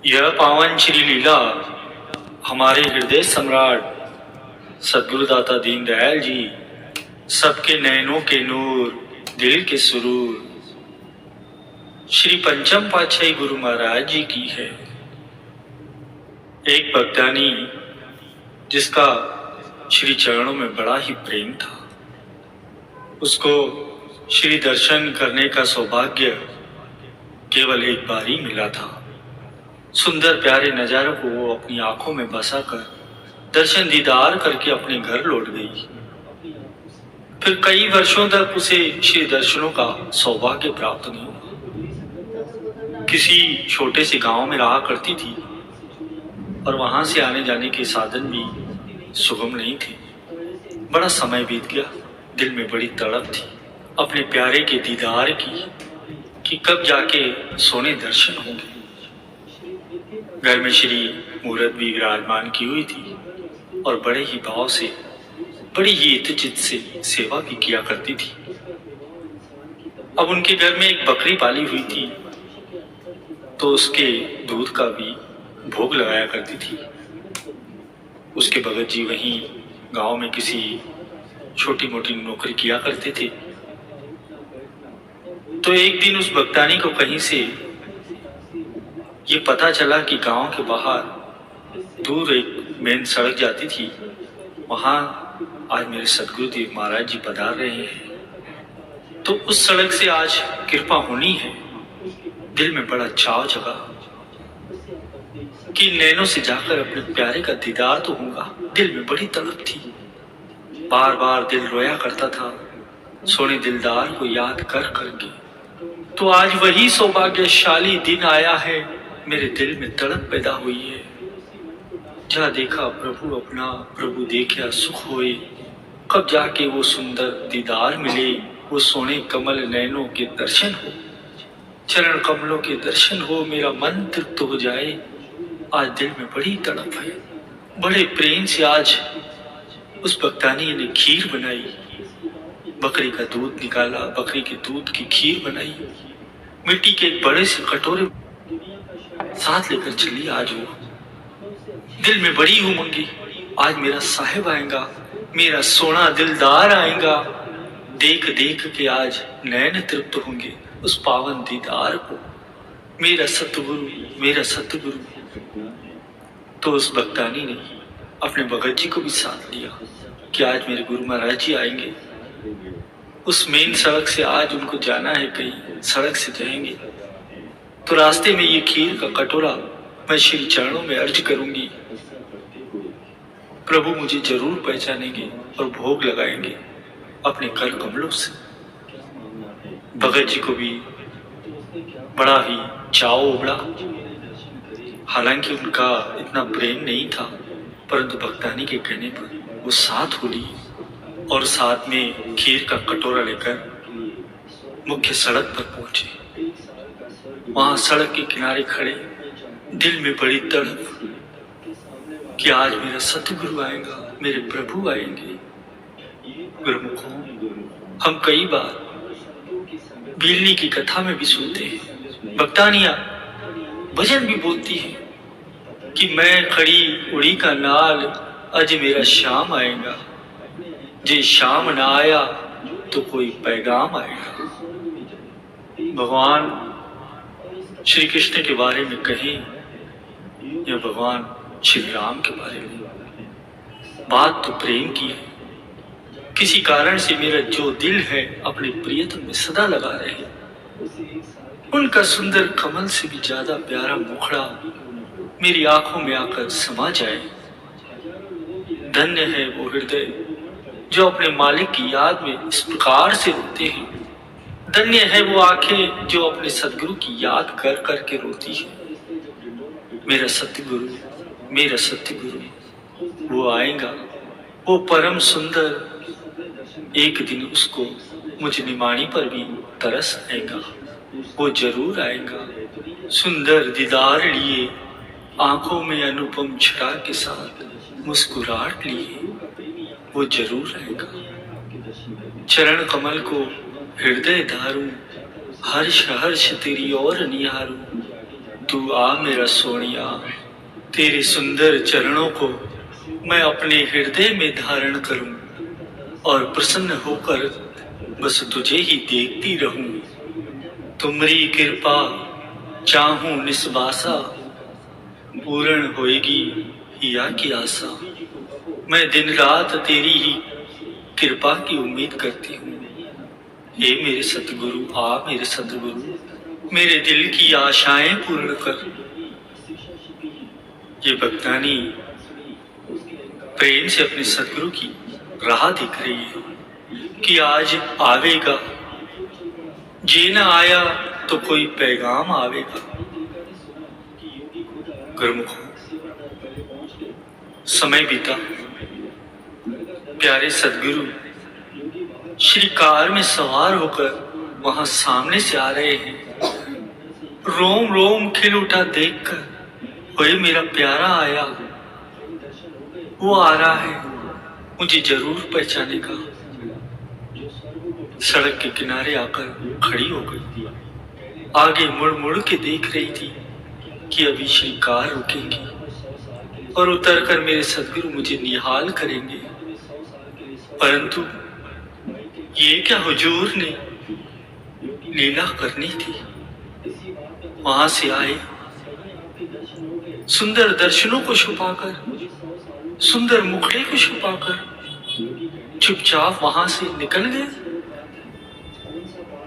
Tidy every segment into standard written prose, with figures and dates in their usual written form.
यह पावन श्री लीला हमारे हृदय सम्राट सद्गुरुदाता दीनदयाल जी, सबके नयनों के नूर, दिल के सुरूर, श्री पंचम पातशाही गुरु महाराज जी की है। एक भक्तानी जिसका श्री चरणों में बड़ा ही प्रेम था, उसको श्री दर्शन करने का सौभाग्य केवल एक बार ही मिला था। सुंदर प्यारे नजारों को वो अपनी आंखों में बसा कर दर्शन दीदार करके अपने घर लौट गई। फिर कई वर्षों तक उसे श्री दर्शनों का सौभाग्य प्राप्त नहीं हुआ। किसी छोटे से गांव में रहा करती थी और वहां से आने जाने के साधन भी सुगम नहीं थे। बड़ा समय बीत गया, दिल में बड़ी तड़प थी अपने प्यारे के दीदार की कि कब जाके सोने दर्शन होंगे। घर में श्री मूर्त भी विराजमान की हुई थी और बड़े ही भाव से, बड़ी ही इज्जत से सेवा भी किया करती थी। अब उनके घर में एक बकरी पाली हुई थी तो उसके दूध का भी भोग लगाया करती थी। उसके भगत जी वहीं गांव में किसी छोटी मोटी नौकरी किया करते थे। तो एक दिन उस भक्तानी को कहीं से ये पता चला कि गांव के बाहर दूर एक मेन सड़क जाती थी, वहां आज मेरे सदगुरुदेव महाराज जी पधार रहे हैं। तो उस सड़क से आज कृपा होनी है। दिल में बड़ा चाव जगा कि नैनों से जाकर अपने प्यारे का दीदार तो होगा। दिल में बड़ी तड़प थी, बार बार दिल रोया करता था सोने दिलदार को याद कर करके। तो आज वही सौभाग्यशाली दिन आया है, मेरे दिल में तड़प पैदा हुई है। जहाँ देखा प्रभु अपना, प्रभु देखा सुख होए, कब जाके वो सुंदर दीदार मिले, वो सोने कमल नैनों के दर्शन हो, चरण कमलों के दर्शन हो, मेरा मन तृप्त हो जाए। आज दिल में बड़ी तड़प है। बड़े प्रेम से आज उस भक्तानी ने खीर बनाई, बकरी का दूध निकाला, बकरी के दूध की खीर बनाई, मिट्टी के एक बड़े से कटोरे साथ लेकर चली। आज वो दिल में बड़ी उमंगी, आज मेरा साहिब आएगा, मेरा सोना दिलदार आएगा। देख देख के आज नैन तृप्त होंगे उस पावन दीदार को, मेरा सतगुरु, मेरा सतगुरु। तो उस भक्तानी ने अपने भगत जी को भी साथ लिया कि आज मेरे गुरु महाराज जी आएंगे। उस मेन सड़क से आज उनको जाना है, कहीं सड़क से जाएंगे तो रास्ते में ये खीर का कटोरा मैं श्री चरणों में अर्ज करूंगी। प्रभु मुझे जरूर पहचानेंगे और भोग लगाएंगे अपने कर कमलों से। भगत जी को भी बड़ा ही चाव उमड़ा। हालांकि उनका इतना प्रेम नहीं था, परंतु भक्तानी के कहने पर वो साथ हो लिए और साथ में खीर का कटोरा लेकर मुख्य सड़क पर पहुंचे। वहां सड़क के किनारे खड़े दिल में बड़ी तड़प कि आज मेरा सतगुरु आएगा, मेरे प्रभु आएंगे। गुरुमुखों, हम कई बार बीलनी की कथा में भी सुनते हैं, भक्तानियां भजन भी बोलती है कि मैं खड़ी उड़ी का नाल, अज मेरा शाम आएगा, जे शाम ना आया तो कोई पैगाम आएगा। भगवान श्री कृष्ण के बारे में कहें या भगवान श्री राम के बारे में, बात तो प्रेम की है। किसी कारण से मेरा जो दिल है अपने प्रियतम में सदा लगा रहे। उनका सुंदर कमल से भी ज्यादा प्यारा मुखड़ा मेरी आंखों में आकर समा जाए। धन्य है वो हृदय जो अपने मालिक की याद में इस प्रकार से रोते हैं। धन्य है वो आंखें जो अपने सदगुरु की याद कर करके रोती है। मेरा सतगुरु, मेरा सतगुरु, वो आएगा, वो परम सुंदर। एक दिन उसको मुझ निमाणी पर भी तरस आएगा, वो जरूर आएगा। सुंदर दीदार लिए, आंखों में अनुपम छटा के साथ मुस्कुराहट लिए, वो जरूर आएगा। चरण कमल को हृदय धारूं, हर्ष हर्ष तेरी ओर निहारूं, तू आ मेरा सोनिया, तेरे सुंदर चरणों को मैं अपने हृदय में धारण करूं और प्रसन्न होकर बस तुझे ही देखती रहूं। तुम्हारी कृपा चाहूं निस्वासा, पूर्ण होएगी हिया की आशा। मैं दिन रात तेरी ही कृपा की उम्मीद करती हूँ। हे मेरे सतगुरु, आ मेरे सतगुरु, मेरे दिल की आशाएं पूर्ण कर। ये भक्तानी प्रेम से अपने सतगुरु की राह दिख रही है कि आज आवेगा, जे न आया तो कोई पैगाम आवेगा। गुरुमुखों, समय बीता, प्यारे सदगुरु श्री कार में सवार होकर वहां सामने से आ रहे हैं। रोम रोम खिल उठा देखकर, ओए मेरा प्यारा आया, वो आ रहा है, मुझे जरूर पहचानेगा। सड़क के किनारे आकर खड़ी हो गई, आगे मुड़ मुड़ के देख रही थी कि अभी श्री कार रुकेंगी और उतरकर मेरे सदगुरु मुझे निहाल करेंगे। परंतु ये क्या हुजूर ने लीला करनी थी। वहां से आए, सुंदर दर्शनों को छुपाकर, सुंदर मुखड़े को छुपाकर चुपचाप वहां से निकल गए।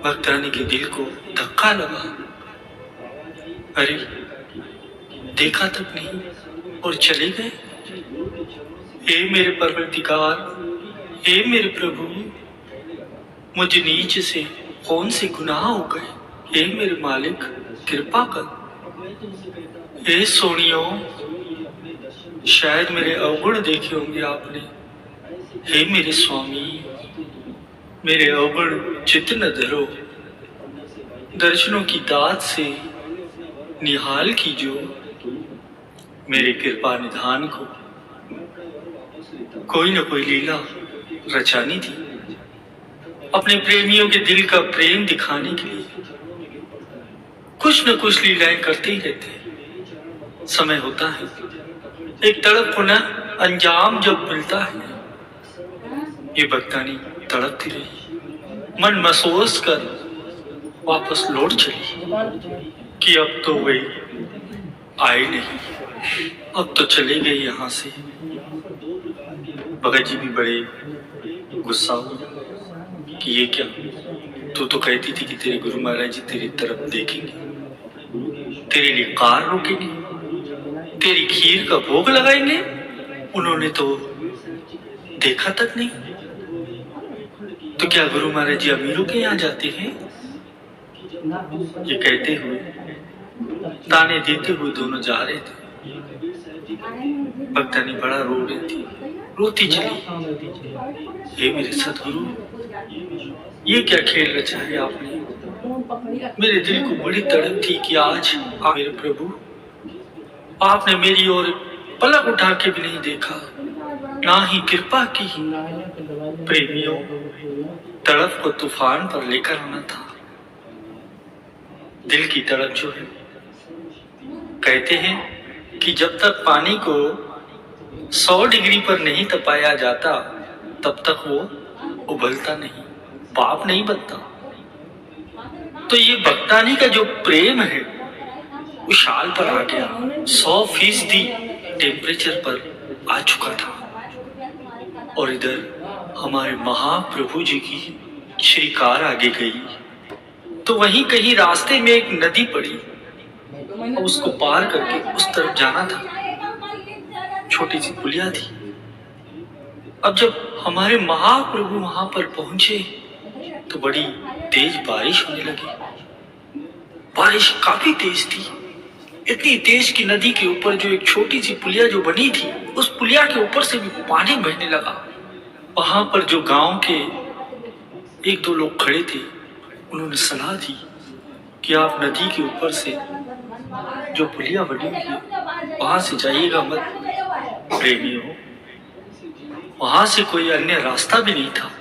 भक्तानी के दिल को धक्का लगा, अरे देखा तक नहीं और चले गए। हे मेरे परवरदिगार, हे मेरे प्रभु, मुझ नीच से कौन से गुनाह हो गए। हे मेरे मालिक, कृपा कर। हे सोनियो, शायद मेरे अवगुण देखे होंगे आपने। हे मेरे स्वामी, मेरे अवगुण चित्त न धरो, दर्शनों की दात से निहाल कीजो मेरे कृपा निधान को। कोई न कोई लीला रचानी थी अपने प्रेमियों के दिल का प्रेम दिखाने के लिए। कुछ न कुछ लीलाएं करते ही रहते। समय होता है, एक तड़प को न अंजाम जब मिलता है। ये भक्तानी तड़पती रही, मन महसूस कर वापस लौट चली कि अब तो वे आए नहीं, अब तो चले गए यहाँ से। भगत जी भी बड़े गुस्सा हुए कि ये क्या, तू तो कहती थी कि तेरे गुरु महाराज जी तेरी तरफ देखेंगे, तेरे लिए कार रोकेंगे, तेरी खीर का भोग लगाएंगे। उन्होंने तो देखा तक नहीं। तो क्या गुरु महाराज जी अमीरों के यहाँ जाते हैं? ये कहते हुए, ताने देते हुए दोनों जा रहे थे। भक्तानी बड़ा रो रही थी, रोती चली। हे मेरे सतगुरु, ये क्या खेल रचा है आपने। मेरे दिल को बड़ी तड़प थी कि आज मेरे प्रभु, आपने मेरी ओर पलक उठा के भी नहीं देखा, ना ही कृपा की। प्रेमियों, तड़प को तूफान पर लेकर आना था। दिल की तड़प जो है, कहते हैं कि जब तक पानी को 100 डिग्री पर नहीं तपाया जाता, तब तक वो उबलता नहीं, पाप नहीं बनता। तो ये भक्तानी का जो प्रेम है वो शाल पर आ गया, 100% टेम्परेचर पर आ चुका था। और इधर हमारे महाप्रभु जी की श्री कार आगे गई, तो वहीं कहीं रास्ते में एक नदी पड़ी और उसको पार करके उस तरफ जाना था। छोटी सी पुलिया थी। अब जब हमारे महाप्रभु वहां पर पहुंचे तो बड़ी तेज बारिश होने लगी। बारिश काफी तेज थी, इतनी तेज कि नदी के ऊपर जो एक छोटी सी पुलिया जो बनी थी, उस पुलिया के ऊपर से भी पानी बहने लगा। वहां पर जो गांव के 1-2 लोग खड़े थे, उन्होंने सलाह दी कि आप नदी के ऊपर से जो पुलिया बनी हुई है वहां से जाइएगा मत। प्रेमियों, वहां से कोई अन्य रास्ता भी नहीं था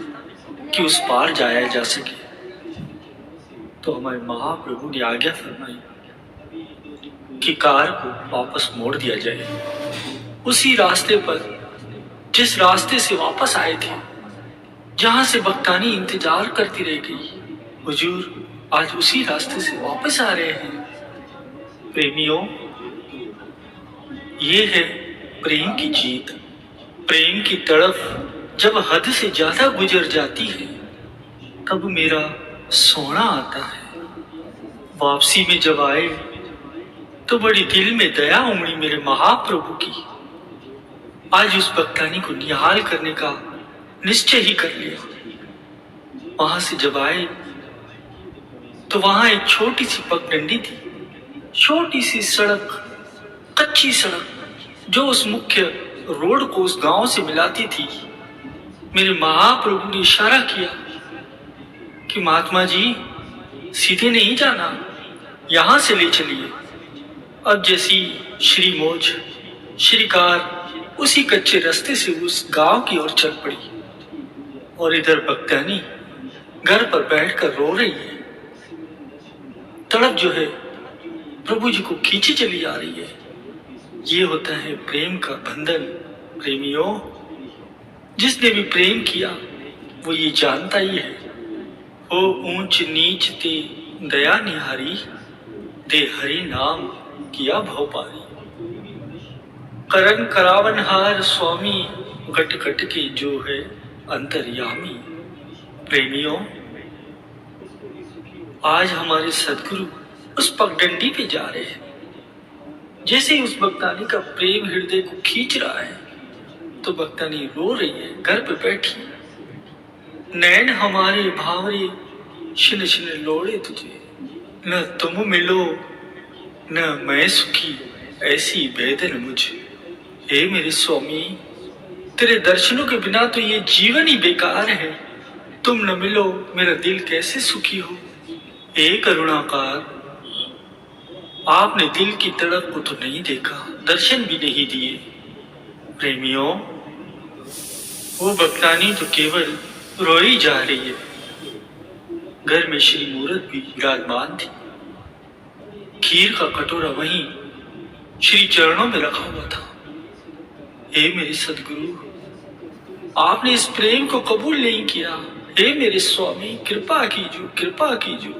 कि उस पार जाया जा सके। तो हमारे महाप्रभु ने आज्ञा फरमाई कि कार को वापस मोड़ दिया जाए, उसी रास्ते पर जिस रास्ते से वापस आए थे, जहां से बख्तानी इंतजार करती रह गई। हुजूर आज उसी रास्ते से वापस आ रहे हैं। प्रेमियों, ये है प्रेम की जीत। प्रेम की तड़प जब हद से ज्यादा गुजर जाती है, तब मेरा सोना आता है। वापसी में जब आए तो बड़ी दिल में दया उमड़ी मेरे महाप्रभु की। आज उस बख्तानी को निहाल करने का निश्चय ही कर लिया। वहां से जब आए तो वहां एक छोटी सी पगडंडी थी, छोटी सी सड़क, कच्ची सड़क जो उस मुख्य रोड को उस गांव से मिलाती थी। मेरे महाप्रभु ने इशारा किया कि महात्मा जी सीधे नहीं जाना, यहां से ले चलिए। अब जैसी श्री मौज श्री कार उसी कच्चे रास्ते से उस गांव की ओर चल पड़ी, और इधर बख्तानी घर पर बैठकर रो रही है। तड़प जो है प्रभु जी को खींची चली आ रही है। ये होता है प्रेम का बंधन। प्रेमियों, जिसने भी प्रेम किया वो ये जानता ही है, हो ऊंच नीच ते दया निहारी, दे हरि नाम किया भवपारी। करन करावनहार स्वामी, घट घट के जो है अंतर्यामी। प्रेमियों, आज हमारे सदगुरु उस पगडंडी पे जा रहे हैं। जैसे ही उस भक्तानी का प्रेम हृदय को खींच रहा है, तो भक्तानी रो रही है घर पे बैठी। नैन हमारे भावरे छिन छिन लोड़े तुझे, न तुम मिलो न मैं सुखी, ऐसी बेदन मुझे। हे मेरे स्वामी, तेरे दर्शनों के बिना तो ये जीवन ही बेकार है। तुम न मिलो, मेरा दिल कैसे सुखी हो। हे करुणाकार, आपने दिल की तड़प को तो नहीं देखा, दर्शन भी नहीं दिए। प्रेमियों, वो भक्तानी तो केवल रोई जा रही है। घर में श्री मूरत भी विराजमान थी। खीर का कटोरा वहीं श्री चरणों में रखा हुआ था। हे मेरे सदगुरु, आपने इस प्रेम को कबूल नहीं किया। हे मेरे स्वामी, कृपा कीजिए, कृपा कीजिए।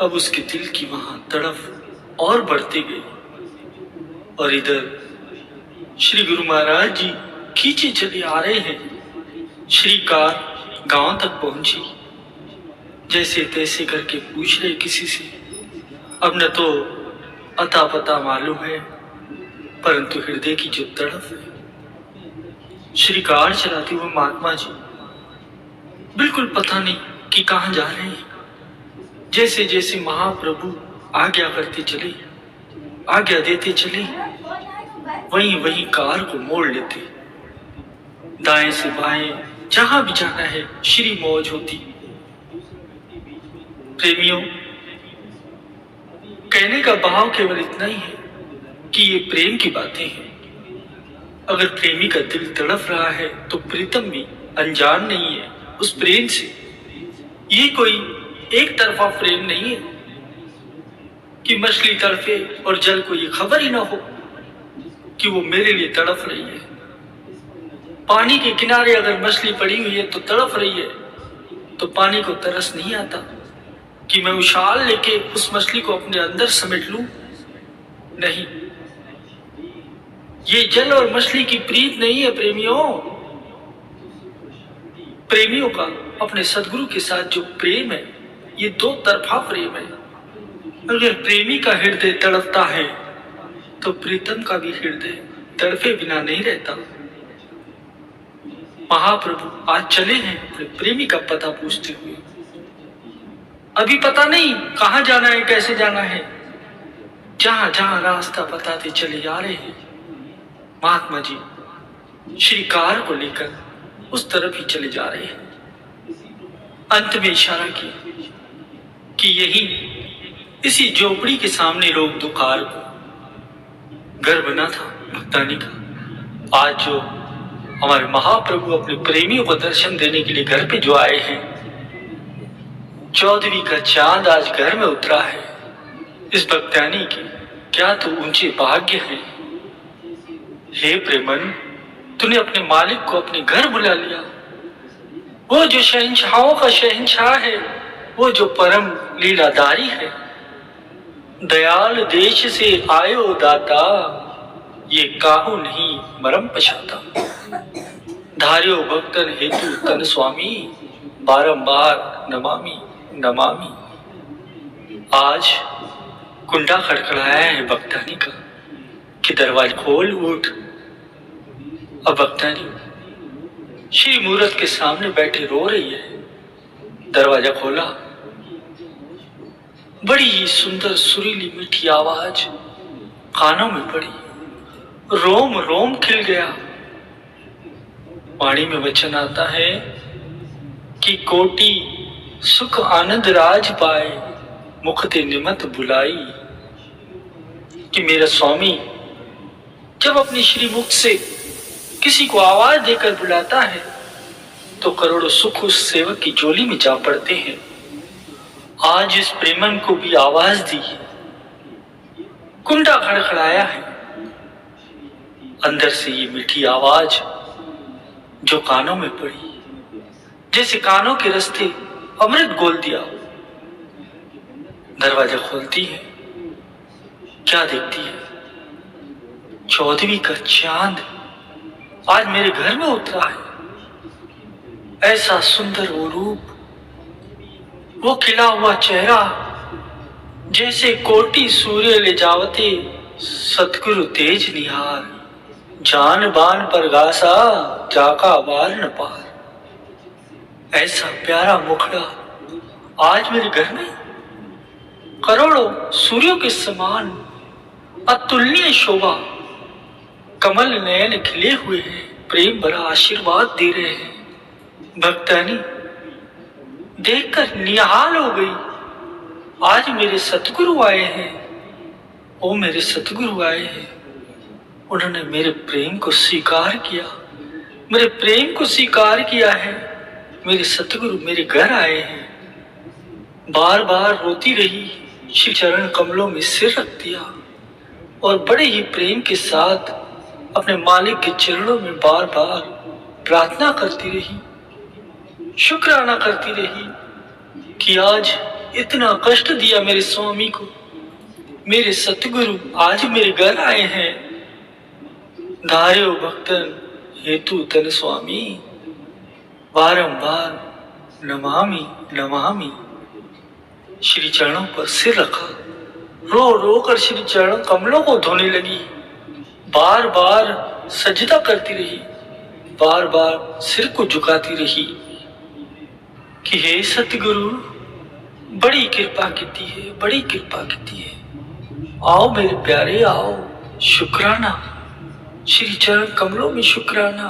अब उसके दिल की वहां तड़प और बढ़ती गई, और इधर श्री गुरु महाराज जी खींचे चले आ रहे हैं। श्री कार गांव तक पहुंची। जैसे तैसे करके पूछ रहे किसी से, अब न तो अता पता मालूम है, परंतु हृदय की जो तड़प है। श्री कार चलाते हुए महात्मा जी बिल्कुल पता नहीं कि कहां जा रहे हैं। जैसे जैसे महाप्रभु आज्ञा करते चले, आज्ञा देते चले, वहीं वहीं कार को मोड़ लेते। दाएं से बाएं जहां भी जाना है श्री मौज होती। प्रेमियों, कहने का भाव केवल इतना ही है कि ये प्रेम की बातें हैं। अगर प्रेमी का दिल तड़प रहा है तो प्रीतम भी अनजान नहीं है उस प्रेम से। ये कोई एक तरफा प्रेम नहीं है कि मछली तड़पे और जल को ये खबर ही ना हो कि वो मेरे लिए तड़प रही है। पानी के किनारे अगर मछली पड़ी हुई है तो तड़प रही है, तो पानी को तरस नहीं आता कि मैं उछाल लेके उस मछली को अपने अंदर समेट लूं। नहीं, ये जल और मछली की प्रीत नहीं है प्रेमियों। प्रेमियों का अपने सदगुरु के साथ जो प्रेम है, ये दो तरफा प्रेम है। अगर प्रेमी का हृदय तड़पता है तो प्रीतम का भी हृदय तड़पे बिना नहीं रहता। महाप्रभु आज चले हैं अपने प्रेमी का पता पूछते हुए। अभी पता नहीं कहां जाना है, कैसे जाना है। जहां जहां रास्ता बताते चले जा रहे हैं। महात्मा जी श्री कार को लेकर उस तरफ ही चले जा रहे हैं। अंत में इशारा किया कि यही इसी झोपड़ी के रोक दो दुकार को। घर बना था भक्तानी का। आज जो हमारे महाप्रभु अपने प्रेमियों को दर्शन देने के लिए घर पे जो आए हैं, 14वीं का चांद आज घर में उतरा है। इस भक्तानी की क्या तो ऊंचे भाग्य है। हे प्रेमन, तूने अपने मालिक को अपने घर बुला लिया। वो जो शहंशाहों का शहंशाह है, वो जो परम लीलाधारी है। दयाल देश से आयो दाता, ये काहू नहीं मरम पछाता। धार्यो भक्तन हेतु तन स्वामी, बारंबार नमामि नमामि। आज कुंडा खड़खड़ाया है भक्तानी का कि दरवाजा खोल उठ। अब भक्तानी श्री मूर्त के सामने बैठे रो रही है। दरवाजा खोला, बड़ी ही सुंदर सुरीली मीठी आवाज कानों में पड़ी। रोम रोम खिल गया। वाणी में वचन आता है कि कोटि सुख आनंद राज पाए, मुख ते निमत बुलाई। कि मेरा स्वामी जब अपनी श्री मुख से किसी को आवाज देकर बुलाता है तो करोड़ों सुख उस सेवक की झोली में जा पड़ते हैं। आज इस प्रेमन को भी आवाज दी है, कुंडा खड़खड़ाया है। अंदर से ये मीठी आवाज जो कानों में पड़ी, जैसे कानों के रास्ते अमृत घोल दिया। दरवाजा खोलती है, क्या देखती है? 14वीं का चांद आज मेरे घर में उतरा है। ऐसा सुंदर वो रूप, वो खिला हुआ चेहरा, जैसे कोटि सूर्य ले जावते सतगुरु तेज निहार। जान बान पर गासा, जाका बार न पार। ऐसा प्यारा मुखड़ा आज मेरे घर में, करोड़ों सूर्यों के समान अतुलनीय शोभा। कमल नयन खिले हुए हैं, प्रेम भरा आशीर्वाद दे रहे हैं। भक्तानी देखकर निहाल हो गई। आज मेरे सतगुरु आए हैं, ओ मेरे सतगुरु आए हैं। उन्होंने मेरे प्रेम को स्वीकार किया, मेरे प्रेम को स्वीकार किया है। मेरे सतगुरु मेरे घर आए हैं। बार बार रोती रही, श्री चरण कमलों में सिर रख दिया और बड़े ही प्रेम के साथ अपने मालिक के चरणों में बार बार प्रार्थना करती रही, शुक्राना करती रही कि आज इतना कष्ट दिया मेरे स्वामी को। मेरे सतगुरु आज मेरे घर आए हैं। धार्यो भक्तन हेतु तन स्वामी, बारंबार नमामि नमामि। श्री चरणों पर सिर रखा, रो रो कर श्री चरण कमलों को धोने लगी। बार बार सजदा करती रही, बार बार सिर को झुकाती रही कि हे सतगुरु, बड़ी कृपा की है, बड़ी कृपा की है। आओ मेरे प्यारे आओ, शुक्राना, श्री चरण कमलों में शुक्राना।